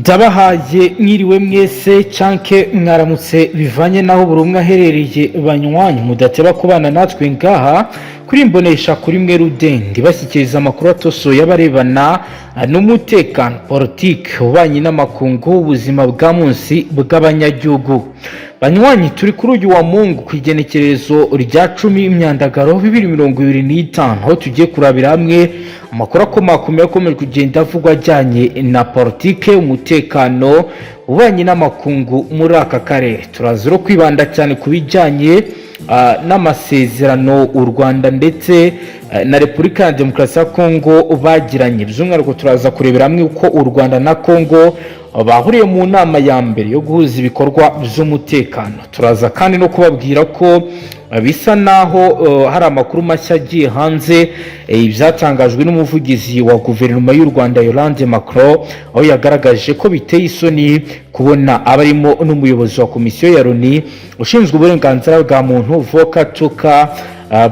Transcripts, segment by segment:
Ndabahaye mwiriwe mwese canke mwaramutse bivanye naho buri umwe aherereye banywanyi mudateba kubana natwe ngaha kuri imbonesha kuri mwe Rudende bashyikiriza amakuru atosoye abarebana n'umutekano politike ubanye n'amakungu ubuzima bwa munsi bw'abanyagihugu. Banywanyi turi kuri uyu wa Mungu ku igenekerezo rya 10 imyandagaro 2025 aho tugiye kurabira hamwe amakuru akomakomeye kugenda avugwa ajyanye na politike umutekano ubanye n'amakungu muri aka karere. Turaziro kwibanda cyane ku bijyanye n'amasezerano u Rwanda ndetse na Repubulika ya Demokarasi ya Kongo bagiranye. By'umwihariko turaza kurebera hamwe uko u Rwanda na Kongo bahuriye mu nama ya mbere yo guhuza ibikorwa by'umutekano. Turaza kandi no kubabwira ko bisa naho hari amakuru mashya agiye hanze ibyatangajwe n'umuvugizi wa guverinoma y'u Rwanda Yolande Macron, aho yagaragaje ko biteye isoni kubona abarimo n'umuyobozi wa komisiyo ya Loni ushinzwe uburenganzira bwa muntu Volker Turk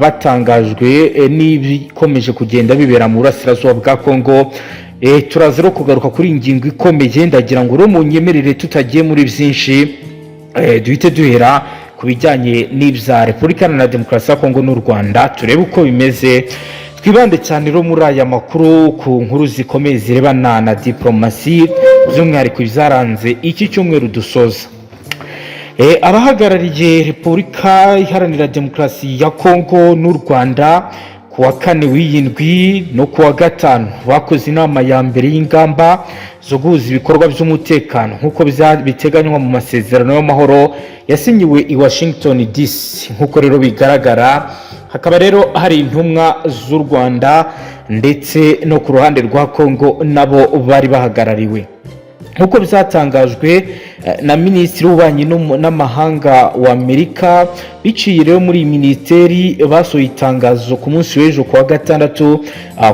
batangajwe n'ibikomeje kugenda bibera mu burasirazuba bwa Kongo. Turaziro kugaruka kuri ingingo ikomeye, ndagira ngo mu nyemerere tutagiye muri byinshi duhite duhera ku bijyanye n'ibya Repubulika na Demokarasi ya Kongo n'u Rwanda, turebe uko bimeze. Twibande cyane muri aya makuru ku nkuru zikomeye zirebana na diplomasi by'umwihariko ibyaranze iki cyumweru dusoza. Abahagarariye Repubulika Iharanira Demokarasi ya Kongo n'u Rwanda kuwa 4 w'indwi no kuwa 5 bakoze inama ya mbere y'ingamba zo guhuza ibikorwa by'umutekano nk'uko biteganywa mu masezerano y'amahoro yasinyiwe i Washington DC. Nk'uko rero bigaragara hakaba rero hari intumwa z'u Rwanda ndetse no ku ruhande rwa Kongo nabo bari bahagarariwe. Nk'uko byatangajwe na Minisitiri w'Ububanyi n'Amahanga wa Amerika biciye rero muri minisiteri basohoye itangazo ku munsi w'ejo kuwa 6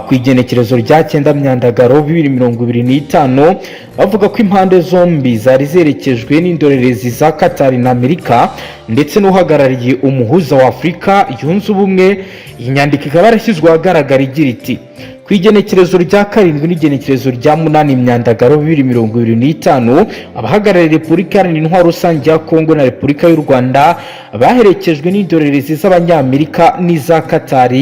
ku igenekerezo rya 9 myandagaro 2025 bavuga ko impande zombi zari zerekejwe n'indorerezi za Qatar na Amerika ndetse n'uhagarariye umuhuza wa Afurika yunze ubumwe. Inyandiko ikaba yarashyizwe ahagaragara igira iti ku igenekerezo rya 7 n'igenekerezo rya 8 imyandagaro 2025 abahagarariye Repubulika Iharanira Intwaro Rusange ya Kongo na Repubulika y'u Rwanda baherekejwe n'indorerezi z'abanyamerika n'iza Qatar,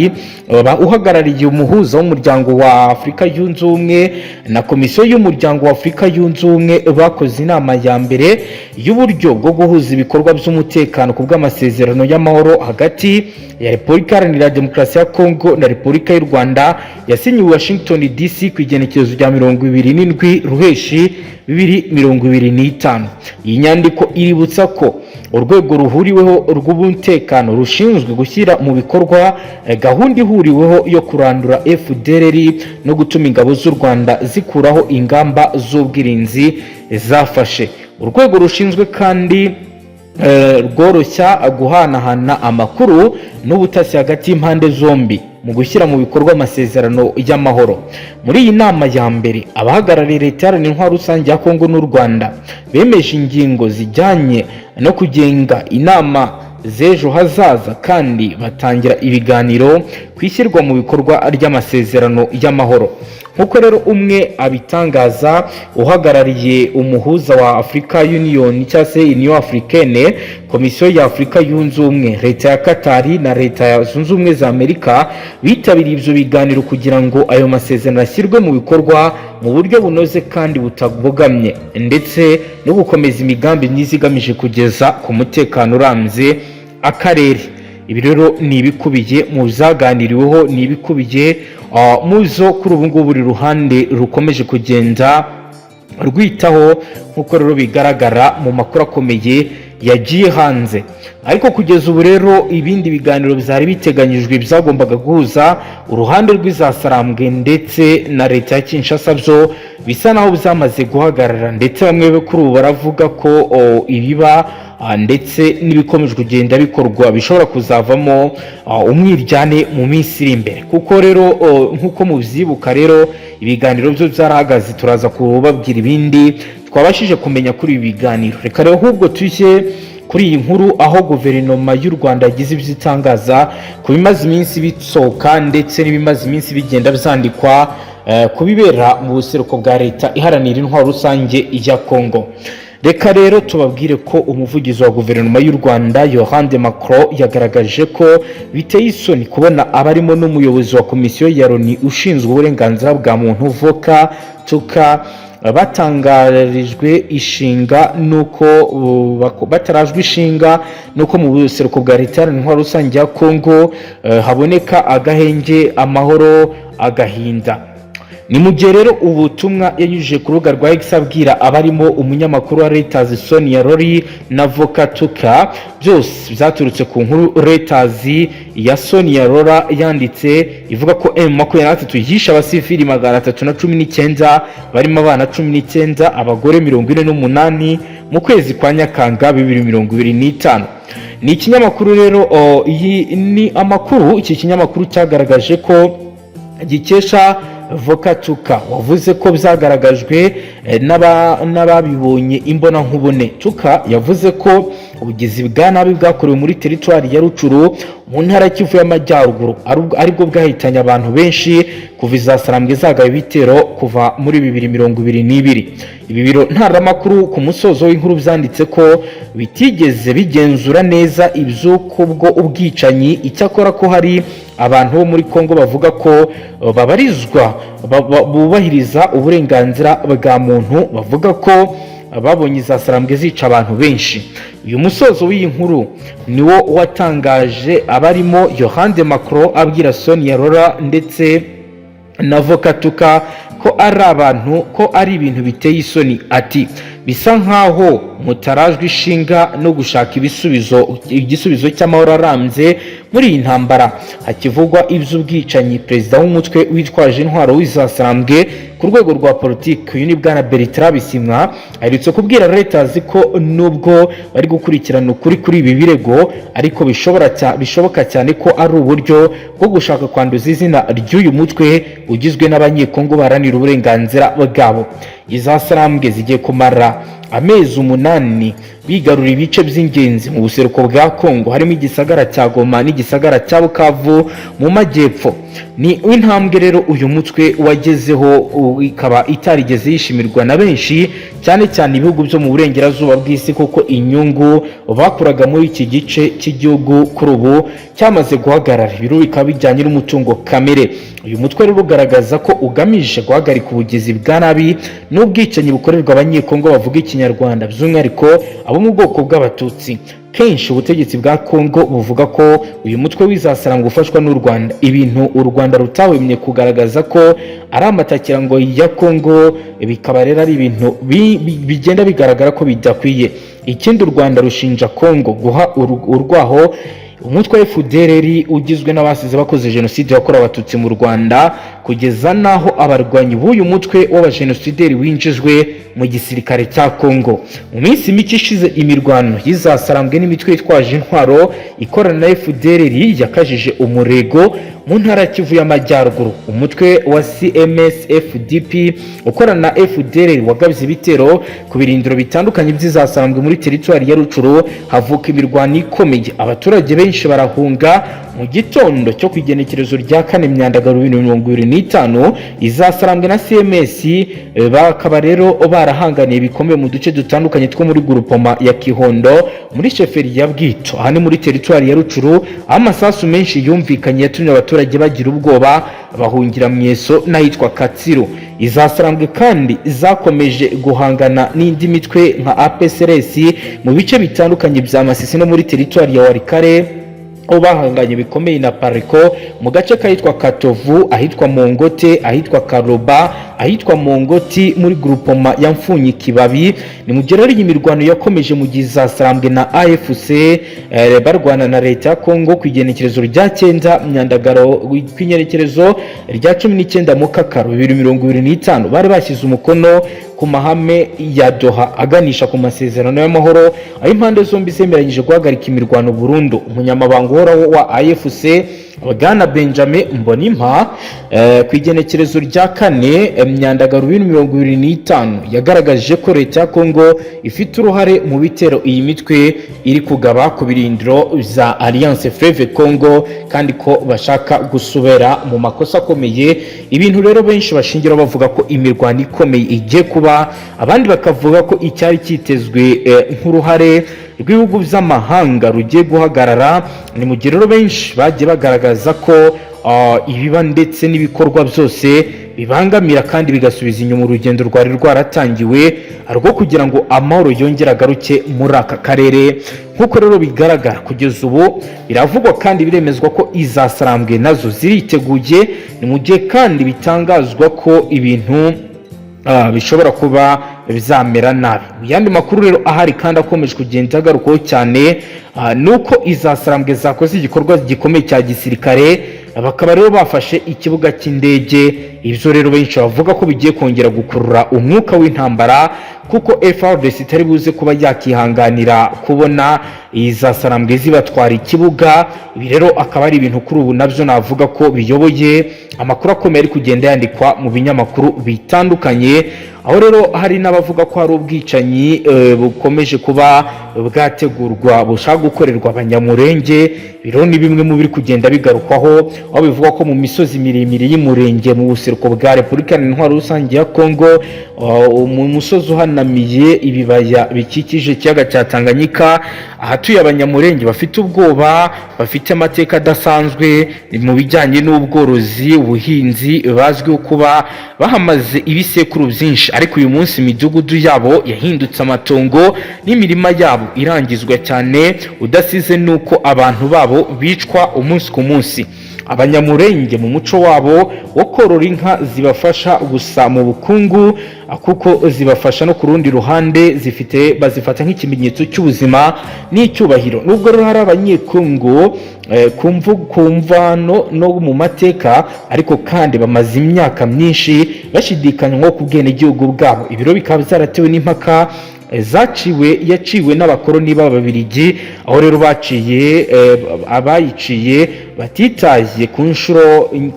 uhagarariye umuhuza w'umuryango wa Afurika yunze ubumwe na komisiyo y'umuryango wa Afurika yunze ubumwe bakoze inama ya mbere y'uburyo bwo guhuza ibikorwa by'umutekano ku bw'amasezerano y'amahoro hagati ya Repubulika Iharanira Demokarasi ya Kongo na Repubulika y'u Rwanda yasinyiwe Washington DC ku igenekerezo rya 27 Ruheshi 2025. Iyi nyandiko iributsa ko urwego ruhuriweho rw'umutekano rushinzwe gushyira mu bikorwa gahunda ihuriweho yo kurandura FDLR no gutuma ingabo z'u Rwanda zikuraho ingamba z'ubwirinzi zafashe. Urwego rushinzwe kandi rworoshya guhanahana amakuru n'ubutasi hagati y'impande zombi mu gushyira mu bikorwa amasezerano y'amahoro. Muri iyi nama ya mbere abahagarariye Leta Iharanira Intwaro Rusange ya Kongo n'u Rwanda bemeje ingingo zijyanye no kugenga inama z'ejo hazaza kandi batangira ibiganiro kwishyirwa mu bikorwa ry'amasezerano y'amahoro. Nk'uko rero umwe abitangaza uhagarariye umuhuza wa Africa Union cyangwa se Union Africaine, komisiyo ya Afurika yunze ubumwe, Leta ya Qatar na Leta zunze ubumwe za Amerika bitabiriye ibyo biganiro kugira ngo ayo masezerano ashyirwe mu bikorwa mu buryo bunoze kandi butabogamye ndetse no gukomeza imigambi myiza igamije kugeza ku mutekano urambye akarere. Ibi rero ni ibikubiye mu byaganiriweho, ni ibikubiye muzo kuri ubu ngubu buri ruhande rukomeje kugenda rwitaho nk'uko rero bigaragara mu makuru akomeye yagiye hanze. Ariko kugeza ubu rero ibindi biganiro byari biteganyijwe byagombaga guhuza uruhande rw'izasarambwe ndetse na Leta ya Kinshasa byo bisa naho byamaze guhagarara, ndetse bamwe kuri ubu baravuga ko ibiba ndetse n'ibikomeje kugenda bikorwa bishobora kuzavamo umwiryane mu minsi iri imbere. Kuko rero nk'uko mubyibuka rero ibiganiro byo byarahagaze, turaza kubabwira ibindi twabashije kumenya kuri ibi biganiro. Reka rero ahubwo tujye kuri iyi nkuru aho guverinoma y'u Rwanda yagize ibyitangaza ku bimaze iminsi bisohoka ndetse n'ibimaze iminsi bigenda byandikwa kubibera mu buseruko bwa leta iharanira intwaro rusange ya Kongo. Reka rero tubabwire ko umuvugizi wa guverinoma y'u Rwanda Yohani de Macron yagaragaje ko biteye isoni kubona abarimo n'umuyobozi wa komisiyo ya Loni ushinzwe uburenganzira bwa muntu Volker Turk batangarijwe ishinga nuko batarajwe ishinga nuko mu buseruko bwa leta intwaro rusange ya Kongo haboneka agahenge, amahoro, agahinda. Ni mu gihe rero ubutumwa yanyujije ku rubuga rwa X abwira abarimo umunyamakuru wa Reuters Sonia Rolly na Volker Turk, byose byaturutse ku nkuru Reuters ya Sonia Rolly yanditse ivuga ko M23 yishe abasivili 319 barimo abana 19, abagore 48 mu kwezi kwa Nyakanga 2025. Ni ikinyamakuru rero iyi ni amakuru iki kinyamakuru cyagaragaje ko gikesha Volker Turk wavuze ko byagaragajwe n'ababibonye imbona nkubone. Turk yavuze ko ubugizi bwa nabi bwakorewe muri teritwari ya Rucuru mu ntara Kivu y'Amajyaruguru aribwo bwahitanye abantu benshi kuva izasarambwe zagaye ibitero kuva muri 2022. Ibi biro ntaramakuru ku musozo w'inkuru byanditse ko bitigeze bigenzura neza iby'ubwo ubwicanyi, icyakora ko hari abantu bo muri Kongo bavuga ko babarizwa bubahiriza uburenganzira bwa muntu, bavuga ko babonye izasarambwe zica abantu benshi. Uyu musozo w'iyi nkuru niwo watangaje abarimo Yohani de Macron abwira Sonia Rolly ndetse na Volker Turk ko ari abantu ko ari ibintu biteye isoni. Ati bisa nkaho mutarajwe ishinga no gushaka igisubizo cy'amahoro arambye muri iyi ntambara. Hakivugwa iby'ubwicanyi, perezida w'umutwe witwaje intwaro w'izasarambwe ku rwego rwa politiki uyu ni bwana Bertrand Bisimwa aherutse kubwira Reuters ko nubwo bari gukurikirana ukuri kuri ibi birego ariko bishoboka cyane ko ari uburyo bwo gushaka kwanduza izina ry'uyu mutwe ugizwe n'abanyekongo baharanira uburenganzira bwabo. Izasarambwe zigiye kumara amezi 8 bigarura ibice by'ingenzi mu buseruko bwa Kongo harimo igisagara cya Goma n'igisagara cya Bukavu mu majyepfo. Ni intambwe rero uyu mutwe wagezeho ikaba itarigeze yishimirwa na benshi, cyane cyane ibihugu byo mu burengerazuba bw'isi, kuko inyungu bakuraga muri iki gice cy'igihugu kuri ubu cyamaze guhagarara. Ibiro bikaba bijyanye n'umutungo kamere. Uyu mutwe rero ugaragaza ko ugamije guhagarika ubugizi bwa nabi n'ubwicanyi bukorerwa abanyekongo bavuga ikinyarwanda, by'umwihariko abo mu bwoko bw'abatutsi. Kenshi ubutegetsi bwa Kongo buvuga ko uyu mutwe w'izasarambwe ufashwa n'u Rwanda, ibintu u Rwanda rutahwemye kugaragaza ko ari amatakirango ya Kongo, bikaba rero ari ibintu bigenda bigaragara ko bidakwiye. Ikindi u Rwanda rushinja Kongo guha urwaho umutwe wa FDLR ugizwe n'abasize bakoze jenoside yakorewe abatutsi mu Rwanda, kugeza naho abarwanyi b'uyu mutwe w'abajenosideri winjijwe mu gisirikare cya Kongo. Mu minsi mike ishize imirwano y'izasarambwe n'imitwe yitwaje intwaro ikorana na FDLR yakajije umurego mu ntara Kivu y'Amajyaruguru. Umutwe wa CMS-FDP ukorana na FDLR wagabye ibitero ku birindiro bitandukanye by'izasarambwe muri teritwari ya Rucuru, havuka imirwano ikomeye. Abaturage benshi barahunga mu gitondo cyo kwigenekerezo rya 4 Myandagaro 2025. Izasarambwe na CMS bakaba rero barahanganiye bikomeye mu duce dutandukanye two muri groupement ya Kihondo muri sheferi ya Bwito, aha ni muri teritwari ya Rucuru. Amasasu menshi yumvikanye yatumye abaturage bagira ubwoba bahungira Myeso n'ahitwa Katsiro. Izasarambwe kandi zakomeje guhangana n'indi mitwe nka APCRS mu bice bitandukanye bya Masisi no muri teritwari ya Warikare, bahanganye bikomeye na Pariko mu gace kahitwa Katovu, ahitwa Mongote, ahitwa Karoba, ahitwa Mongoti muri groupement ya Mfunyi Kibabi. Ni mu gihe rero imirwano yakomeje mu gihe izasarambwe na AFC barwana na leta ya Kongo kwigenekerezo rya 9 Myandagaro kwinyerekerezo rya 19 Mukakaro 2025. Bari bashyize umukono ku mahame ya Doha aganisha ku masezerano y'amahoro, aho impande zombi zemeranyije guhagarika imirwano burundu. Umunyamabanga uhoraho wa AFC Bwana Benjamin Mbonimpa ku igenekerezo rya 4 Myandagaro 2025 yagaragaje ko leta ya Kongo ifite uruhare mu bitero iyi mitwe iri kugaba ku birindiro za Alliance Fleuve Congo kandi ko bashaka gusubira mu makosa akomeye. Ibintu rero benshi bashingira bavuga ko imirwano ikomeye igiye kuba, abandi bakavuga ko icyari kitezwe nk'uruhare rw'ibihugu by'amahanga rugiye guhagarara. Ni mu gihe rero benshi bagiye bagaragaza ko ibiba ndetse n'ibikorwa byose bibangamira kandi bigasubiza inyuma urugendo rwari rwaratangiwe arwo kugira ngo amahoro yongere agaruke muri aka karere. Nk'uko rero bigaragara kugeza ubu biravugwa kandi biremezwa ko izasarambwe nazo ziriteguye. Ni mu gihe kandi bitangazwa ko ibintu bishobora kuba bizamera nabi. Yandi makuru rero ahari kandi akomeje kugenda agarukaho cyane nuko izasarambwe zakoze igikorwa gikomeye cya gisirikare, bakaba rero bafashe ikibuga cy'indege. Ibyo rero benshi bavuga ko bigiye kongera gukurura umwuka w'intambara kuko FARDC itari buze kuba yakihanganira kubona izasarambwe zibatwara ikibuga. Ibi rero akaba ari ibintu kuri ubu nabyo navuga ko biyoboye amakuru akomeye ari kugenda yandikwa mu binyamakuru bitandukanye, aho rero hari n'abavuga ko hari ubwicanyi bukomeje kuba bwategurwa bushaka gukorerwa abanyamurenge. Biro ni bimwe mu biri kugenda bigarukwaho, aho bivuga ko mu misozi miremire y'umurenge mu buseruko bwa Repubulika Iharanira Rusange ya Kongo, mu musozi uhanamiye ibibaya bikikije ikiyaga cya Tanganyika, ahatuye abanyamurenge bafite ubwoba, bafite amateka adasanzwe mu bijyanye n'ubworozi, ubuhinzi, bazwiho kuba bahamaze ibisekuru byinshi, ariko uyu munsi imidugudu yabo yahindutse amatongo n'imirima yabo irangizwa cyane, udasize nuko abantu babo bicwa umunsi ku munsi. Abanyamurenge mu muco wabo wo korora inka zibafasha gusa mu bukungu kuko zibafasha no ku rundi ruhande bazifata nk'ikimenyetso cy'ubuzima n'icyubahiro. Nubwo rero hari abanyekongo kumva no mu mateka, ariko kandi bamaze imyaka myinshi bashidikanywa ku bwenegihugu bwabo. Ibiro bikaba byaratewe n'impaka yaciwe n'abakoloni b'Ababiligi, aho rero abayiciye batitaye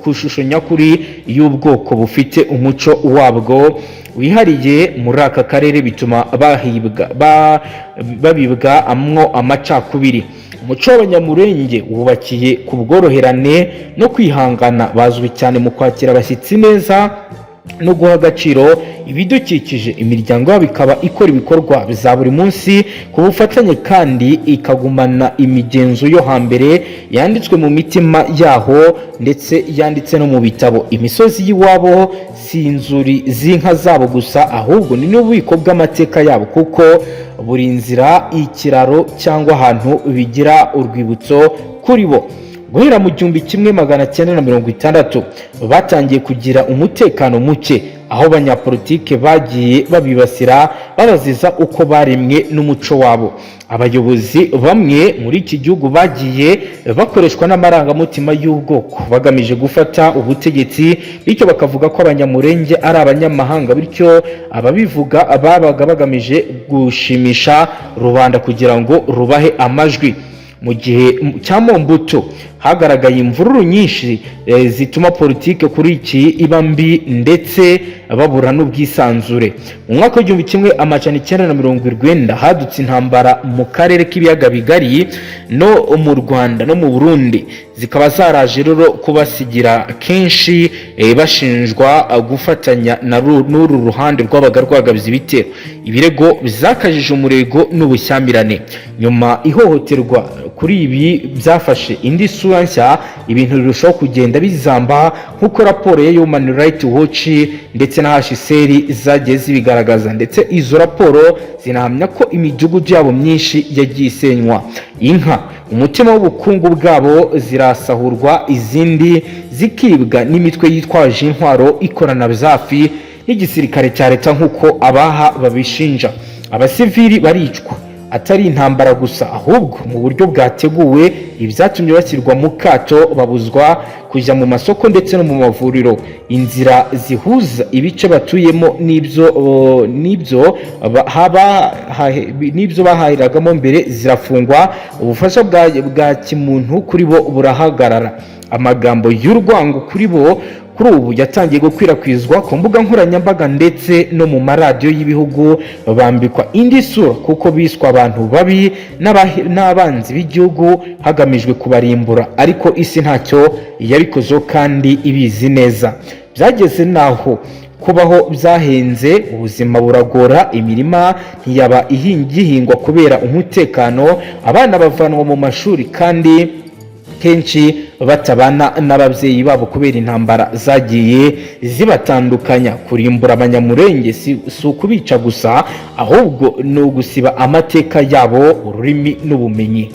ku shusho nyakuri y'ubwoko bufite umuco wabwo wihariye muri aka karere, bituma babibwa amacakubiri. Umuco w'abanyamurenge wubakiye ku bworoherane no kwihangana, bazwi cyane mu kwakira abashyitsi neza no guha agaciro ibidukikije. Imiryango yabo ikaba ikora ibikorwa bya buri munsi ku bufatanye kandi ikagumana imigenzo yo hambere yanditswe mu mitima yaho ndetse yanditse no mu bitabo. Imisozi y'iwabo si inzuri z'inka zabo gusa, ahubwo ni n'ububiko bw'amateka yabo, kuko buri nzira, ikiraro cyangwa ahantu bigira urwibutso kuri bo. Guhera mu 1960 batangiye kugira umutekano muke, aho abanyapolitike bagiye babibasira babaziza uko baremwe n'umuco wabo. Abayobozi bamwe muri iki gihugu bagiye bakoreshwa n'amarangamutima y'ubwoko bagamije gufata ubutegetsi, bityo bakavuga ko abanyamurenge ari abanyamahanga, bityo ababivuga babaga bagamije gushimisha rubanda kugira ngo rubahe amajwi. Mu gihe cya Mobutu hagaragaye imvururu nyinshi zituma politike kuri iki iba mbi ndetse babura n'ubwisanzure. Mu mwaka w'1990 hadutse intambara mu karere k'ibiyaga bigari no mu Rwanda no mu Burundi, zikaba zaraje rero kubasigira kenshi bashinjwa gufatanya n'uru ruhande rw'abaga rwagabye ibitero. Ibirego bizakajije umurego n'ubushyamirane. Nyuma ihohoterwa kuri ibi byafashe indi sura nshya, ibintu birushaho kugenda bizamba nk'uko raporo ya Human Rights Watch ndetse na HCR zagiye zibigaragaza, ndetse izo raporo zinahamya ko imidugudu yabo myinshi yagiye isenywa. Inka, umutima w'ubukungu bwabo zirasahurwa, izindi zikibwa n'imitwe yitwaje intwaro ikorana byafi n'igisirikare cya leta nk'uko abaha babishinja. Abasivili baricwa, atari intambara gusa ahubwo mu buryo bwateguwe ibyatumye bashyirwa mu kato babuzwa kujya mu masoko ndetse no mu mavuriro. Inzira zihuza ibice batuyemo n'ibyo bahahiragamo mbere zirafungwa, ubufasha bwa kimuntu kuri bo burahagarara. Amagambo y'urwango kuri bo kuri ubu yatangiye gukwirakwizwa ku mbuga nkoranyambaga ndetse no mu maradiyo y'ibihugu, bambikwa indi sura kuko biswa abantu babi n'abanzi b'igihugu hagamijwe kubarimbura, ariko isi ntacyo yabikozeho kandi ibizi neza. Byageze naho kubaho byahenze, ubuzima buragora, imirima ntiyaba igihingwa kubera umutekano, abana bavanwa mu mashuri kandi kenshi batabana n'ababyeyi babo kubera intambara zagiye zibatandukanya. Kurimbura abanyamurenge si ukubica gusa, ahubwo ni ugusiba amateka yabo, ururimi n'ubumenyi.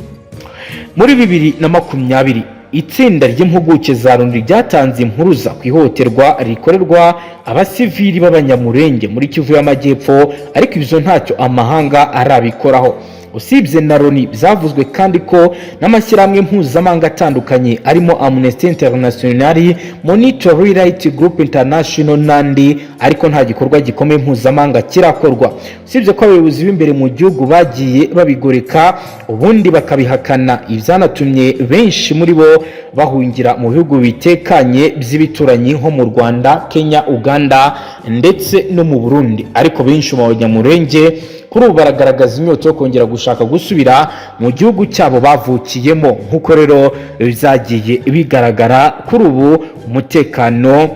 Muri 2020 itsinda ry'impuguke za Loni ryatanze impuruza ku ihohoterwa rikorerwa abasivili b'abanyamurenge muri Kivu y'Amajyepfo, ariko ibyo ntacyo amahanga arabikoraho. Usibye na Loni, byavuzwe kandi ko n'amashyirahamwe mpuzamahanga atandukanye arimo Amnesty International, Monitoring Rights Group International n'andi, ariko nta gikorwa gikomeye mpuzamahanga kirakorwa. Usibye ko abayobozi b'imbere mu gihugu bagiye babigoreka ubundi bakabihakana, ibyanatumye benshi muri bo bahungira mu bihugu bitekanye by'ibituranyi nko mu Rwanda, Kenya, Uganda ndetse no mu Burundi. Ariko benshi mu banyamurenge kuri ubu baragaragaza inyota yo kongera gushaka gusubira mu gihugu cyabo bavukiyemo, nk'uko rero bizagiye bigaragara. Kuri ubu umutekano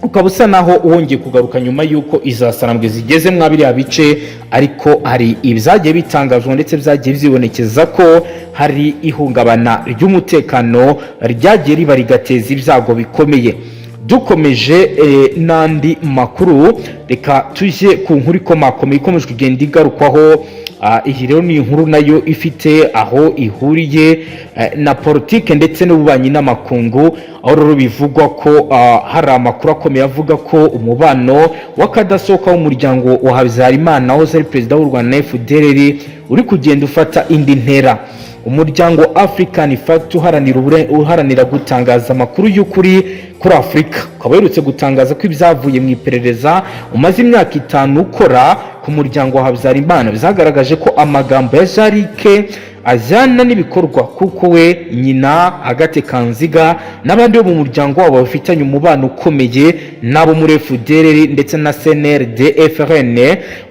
ukaba usa naho wongeye kugaruka nyuma y'uko izasarambwe zigeze mwa biriya bice, ariko hari ibyagiye bitangazwa ndetse byagiye byibonekeza ko hari ihungabana ry'umutekano ryagiye riba rigateza ibyago bikomeye. Dukomeje n'andi makuru, reka tujye ku nkuru ikomakomeye ikomeje kugenda igarukwaho. Iyi rero ni inkuru nayo ifite aho ihuriye na politike ndetse n'ububanyi n'amakungu, aho rero bivugwa ko hari amakuru akomeye avuga ko umubano w'akadasohoka w'umuryango wa Habyarimana wahoze ari perezida w'u Rwanda na FDLR uri kugenda ufata indi ntera. Umuryango African Fact uharanira gutangaza amakuru y'ukuri kuri Afurika ukaba uherutse gutangaza ko ibyavuye mu iperereza umaze imyaka 5 ukora ku muryango wa Habyarimana byagaragaje ko amagambo ya Jarike ajyana n'ibikorwa, kuko we, nyina Agathe Kanziga n'abandi bo mu muryango wabo bafitanye umubano ukomeye nabo muri FDLR ndetse na CNRD FRN.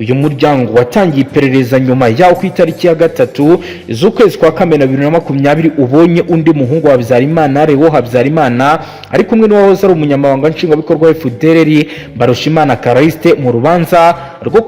Uyu muryango watangiye iperereza nyuma yaho ku itariki ya 3 z'ukwezi kwa Kamena 2020 ubonye undi muhungu wa Habyarimana, Leo Habyarimana, ari kumwe n'uwahoze ari umunyamabanga nshingwabikorwa wa FDLR Mbarushimana Callixte mu rubanza rwo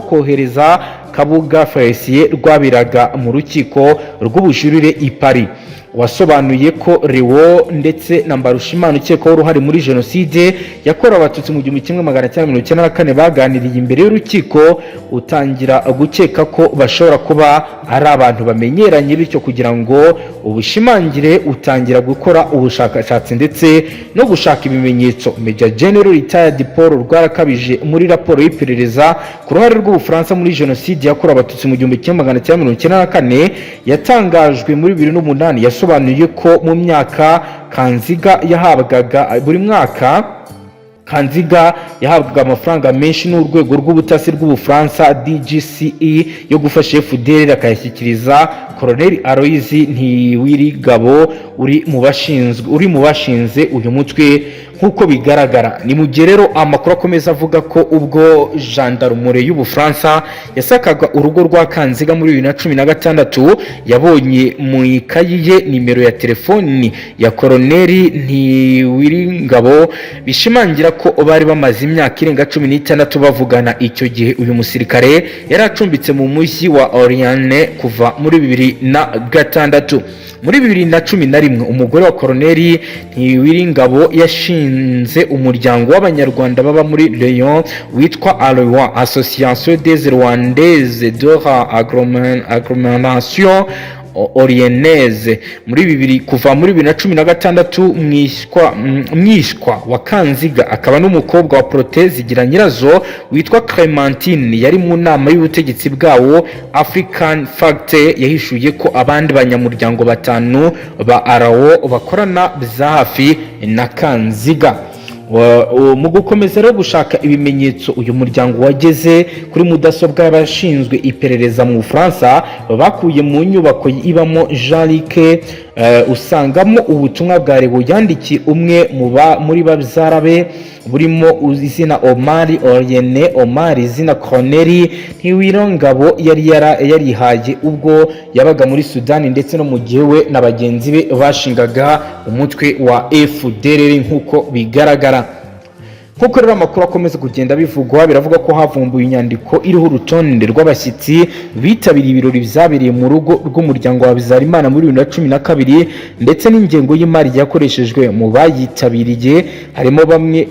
kohereza Kabuga Felicien rwabiraga mu rukiko rw'ubujurire i Paris. Wasobanuye ko Leo ndetse na Mbarushimana ukekwaho uruhare muri jenoside yakorewe abatutsi mu 1994 baganiriye imbere y'urukiko, utangira gukeka ko bashobora kuba ari abantu bamenyeranye, bityo kugira ngo ubushimangire utangira gukora ubushakashatsi ndetse no gushaka ibimenyetso. Major General Retired Paul Rwarakabije muri raporo y'iperereza ku ruhare rw'Ubufaransa muri jenoside yakorewe abatutsi mu 1994 yatangajwe muri 2008 yasobanuye ko mu myaka Kanziga yahabwaga buri mwaka yahabwaga amafaranga menshi n'urwego rw'ubutasi rw'Ubufaransa DGCE yo gufasha FDLR akayashyikiriza Colonel Aloys Ntiwirigabo uri mu bashinze uyu mutwe. Nk'uko bigaragara ni mu gihe rero amakuru akomeza avuga ko ubwo gendarmerie y'Ubufaransa yasakaga urugo rwa Kanziga muri 2016 yabonye mu ikayi ye nimero ya telefoni ya Colonel Ntiwiringabo, bishimangira ko bari bamaze imyaka irenga 16 bavugana. Icyo gihe uyu musirikare yari acumbitse mu mujyi wa Oriane kuva muri 2006. Muri 2011 umugore wa Colonel Ntiwiringabo yashinze umuryango w'abanyarwanda baba muri Lyon witwa Alois, Association des Rwandaises de Agglomération Orienese kuva muri 2016 mwishwa wa Kanziga akaba n'umukobwa wa Protais Zigira nyirazo witwa Clementine yari mu nama y'ubutegetsi bwawo. African Fact yahishuye ko abandi banyamuryango batanu ba Arao bakorana bya hafi na Kanziga. Mu gukomeza rero gushaka ibimenyetso uyu muryango wageze kuri mudasobwa y'abashinzwe iperereza mu Bufaransa bakuye mu nyubako ibamo Jean-Luc usangamo ubutumwa bwa Rebo yandikiye umwe muri babyara be burimo izina Omar Oriene, Omar izina Corneli Ntiwirongabo yari yarihaye ubwo yabaga muri Sudani ndetse no mu gihe we na bagenzi be bashingaga umutwe wa FDLR nk'uko bigaragara. Nk'uko rero amakuru akomeza kugenda bivugwa, biravuga ko havumbuye inyandiko iriho urutonde rw'abashyitsi bitabiriye ibirori byabereye mu rugo rw'umuryango wa Habyarimana muri 2012 ndetse n'ingengo y'imari yakoreshejwe mu bayitabiriye. Harimo bamwe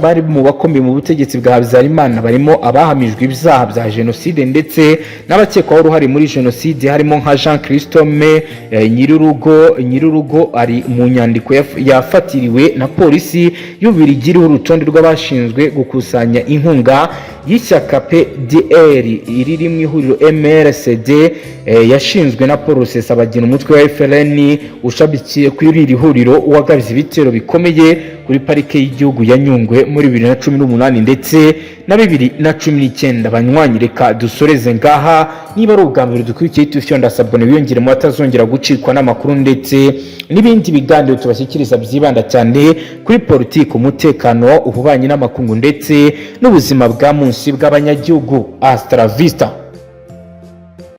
bari mu bakomeye mu butegetsi bwa Habyarimana, barimo abahamijwe ibyaha bya jenoside ndetse n'abakekwaho uruhare muri jenoside, harimo nka Jean Christome Nyirurugo ari mu nyandiko yafatiriwe na polisi y'Ububiligi iriho urutonde rw'abashinzwe gukusanya inkunga y'ishyaka PDR iriri mu ihuriro MRCD yashinzwe na Paul Rusesabagina, umutwe wa FLN ushabikiye kuri iri huriro wagabye ibitero bikomeye kuri parike y'igihugu ya Nyungwe muri 2018 ndetse na 2019. Banywanyi reka dusoreze ngaha. Niba ari ubwa mbere dukurikiye tufyonda sabone wiyongere mu batazongera gucikwa n'amakuru ndetse n'ibindi biganiro tubashyikiriza byibanda cyane kuri politiki, umutekano, ububanyi n'amakungu ndetse n'ubuzima bwa munsi bw'abanyagihugu. Hasta la vista.